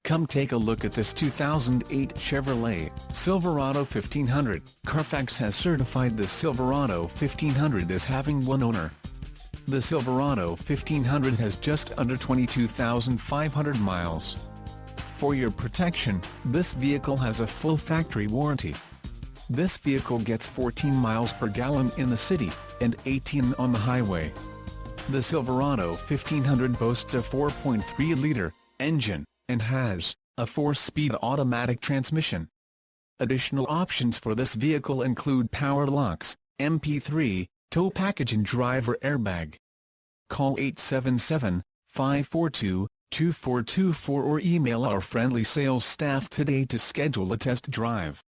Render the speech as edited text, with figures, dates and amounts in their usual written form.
Come take a look at this 2008 Chevrolet Silverado 1500. Carfax has certified the Silverado 1500 as having one owner. The Silverado 1500 has just under 22,500 miles. For your protection, this vehicle has a full factory warranty. This vehicle gets 14 miles per gallon in the city, and 18 on the highway. The Silverado 1500 boasts a 4.3-liter engine, and has a 4-speed automatic transmission. Additional options for this vehicle include power locks, MP3, tow package and driver airbag. Call 877-542-2424 or email our friendly sales staff today to schedule a test drive.